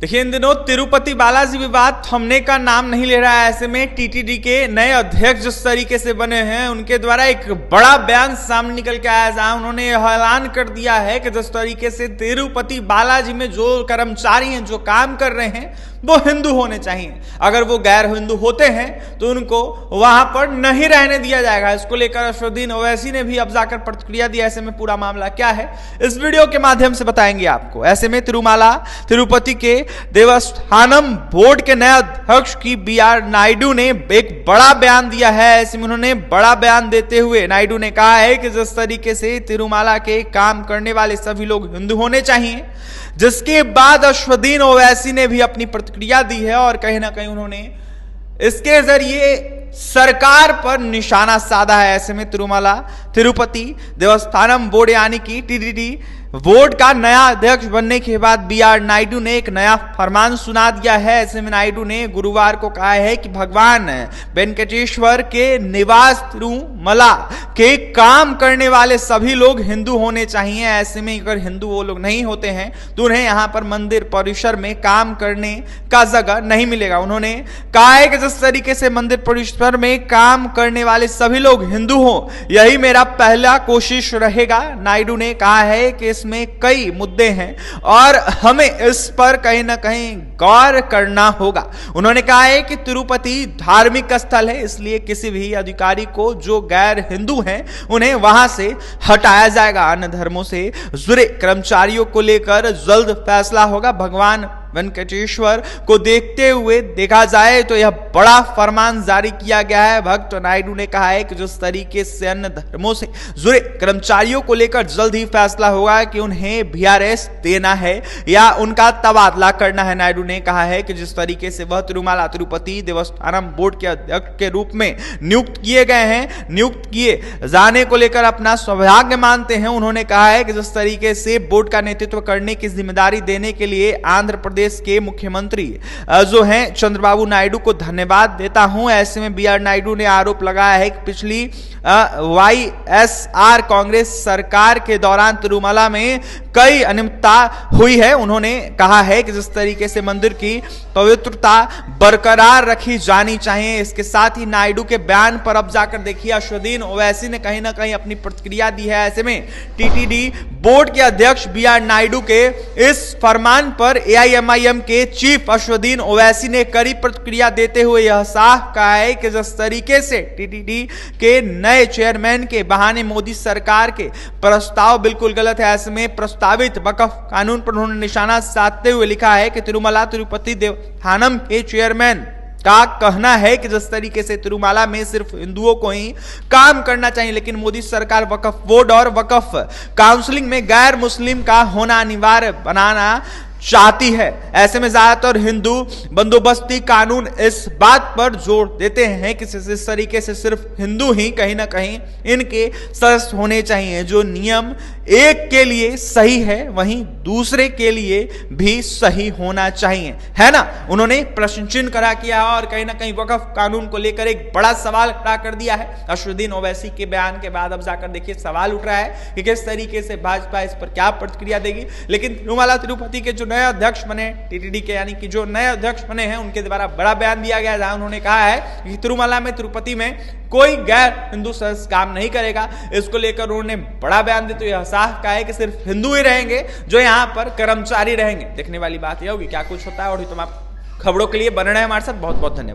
देखिए, इन दिनों तिरुपति बालाजी विवाद थमने का नाम नहीं ले रहा है। ऐसे में टीटीडी के नए अध्यक्ष जिस तरीके से बने हैं, उनके द्वारा एक बड़ा बयान सामने निकल के आया, जहां उन्होंने यह ऐलान कर दिया है कि जिस तरीके से तिरुपति बालाजी में जो कर्मचारी हैं, जो काम कर रहे हैं, वो हिंदू होने चाहिए। अगर वो गैर हिंदू होते हैं तो उनको वहां पर नहीं रहने दिया जाएगा। इसको लेकर असदुद्दीन ओवैसी ने भी अब जाकर प्रतिक्रिया दी। ऐसे में पूरा मामला क्या है, इस वीडियो के माध्यम से बताएंगे आपको। ऐसे में तिरुपति के देवस्थानम बोर्ड के नए अध्यक्ष की BR नायडू ने एक बड़ा बयान दिया है। ऐसे में उन्होंने बड़ा बयान देते हुए नायडू ने कहा है कि जिस तरीके से तिरुमाला के काम करने वाले सभी लोग हिंदू होने चाहिए, जिसके बाद असदुद्दीन ओवैसी ने भी अपनी प्रतिक्रिया दी है और कहीं ना कहीं उन्होंने इसके जरिए सरकार पर निशाना साधा है। ऐसे में तिरुपति देवस्थानम बोर्ड यानी कि टीटीडी बोर्ड का नया अध्यक्ष बनने के बाद BR नायडू ने एक नया फरमान सुना दिया है। ऐसे में नायडू ने गुरुवार को कहा है कि भगवान वेंकटेश्वर के निवास तिरुमला के काम करने वाले सभी लोग हिंदू होने चाहिए। ऐसे में अगर हिंदू वो लोग नहीं होते हैं तो उन्हें यहाँ पर मंदिर परिसर में काम करने का जगह नहीं मिलेगा। उन्होंने कहा है कि जिस तरीके से मंदिर परिसर में काम करने वाले सभी लोग हिंदू हो, यही मेरा पहला कोशिश रहेगा। नायडू ने कहा है कि में कई मुद्दे हैं और हमें इस पर कहीं ना कहीं गौर करना होगा। उन्होंने कहा है कि तिरुपति धार्मिक स्थल है, इसलिए किसी भी अधिकारी को जो गैर हिंदू हैं उन्हें वहां से हटाया जाएगा। अन्य धर्मों से जुड़े कर्मचारियों को लेकर जल्द फैसला होगा। भगवान वेंकटेश्वर को देखते हुए देखा जाए तो यह बड़ा फरमान जारी किया गया है। भक्त नायडू ने कहा है कि जिस तरीके से अन्य धर्मों से जुड़े कर्मचारियों को लेकर जल्द ही फैसला होगा कि उन्हें VRS देना है या उनका तबादला करना है। नायडू ने कहा है कि जिस तरीके से वह तिरुपति देवस्थानम बोर्ड के अध्यक्ष के रूप में नियुक्त किए गए हैं, नियुक्त किए जाने को लेकर अपना सौभाग्य मानते हैं। उन्होंने कहा है कि जिस तरीके से बोर्ड का नेतृत्व करने की जिम्मेदारी देने के लिए आंध्र प्रदेश के मुख्यमंत्री जो हैं चंद्रबाबू नायडू को धन्यवाद देता हूं। ऐसे में BR नायडू ने आरोप लगाया है कि पिछली YSR कांग्रेस सरकार के दौरान तिरुमला में कई अनियमितता हुई है। उन्होंने कहा है कि जिस तरीके से मंदिर की पवित्रता बरकरार रखी जानी चाहिए। इसके साथ ही नायडू के बयान पर अब जाकर देखिए असदुद्दीन ओवैसी ने कहीं ना कहीं अपनी प्रतिक्रिया दी है। ऐसे में टीटीडी बोर्ड के अध्यक्ष BR नायडू के इस फरमान पर AIMIM के चीफ असदुद्दीन ओवैसी ने कड़ी प्रतिक्रिया देते हुए यह साफ कहा है कि जिस तरीके से टीटीडी के नए चेयरमैन के बहाने मोदी सरकार के प्रस्ताव बिल्कुल गलत है। ऐसे में प्रस्तावित वक्फ कानून पर उन्होंने निशाना साधते हुए लिखा है कि तिरुपति देवस्थानम के चेयरमैन का कहना है कि जिस तरीके से तिरुमाला में सिर्फ हिंदुओं को ही काम करना चाहिए, लेकिन मोदी सरकार वक्फ बोर्ड और वक्फ काउंसिलिंग में गैर मुस्लिम का होना अनिवार्य बनाना चाहती है। ऐसे में ज्यादातर हिंदू बंदोबस्ती कानून इस बात पर जोर देते हैं कि इस तरीके से सिर्फ हिंदू ही कहीं ना कहीं इनके सदस्य होने चाहिए। जो नियम एक के लिए सही है वहीं दूसरे के लिए भी सही होना चाहिए, है ना। उन्होंने प्रश्न चिन्ह खड़ा किया और कहीं ना कहीं वक्फ कानून को लेकर एक बड़ा सवाल खड़ा कर दिया है। असदुद्दीन ओवैसी के बयान के बाद अब जाकर देखिए सवाल उठ रहा है कि किस तरीके से भाजपा इस पर क्या प्रतिक्रिया देगी। लेकिन तिरुपति के जो नए अध्यक्ष बने टीटीडी के, यानी कि जो नए अध्यक्ष बने हैं, उनके द्वारा बड़ा बयान दिया गया जहां उन्होंने कहा है कि तिरुमला में तिरुपति में कोई गैर हिंदू सदस्य काम नहीं करेगा। इसको लेकर उन्होंने बड़ा बयान दिया तो यह साफ कहा है कि सिर्फ हिंदू ही रहेंगे जो यहां पर कर्मचारी रहेंगे। देखने वाली बात यह होगी क्या कुछ होता है। और तमाम खबरों के लिए बने रहे हमारे साथ। बहुत बहुत धन्यवाद।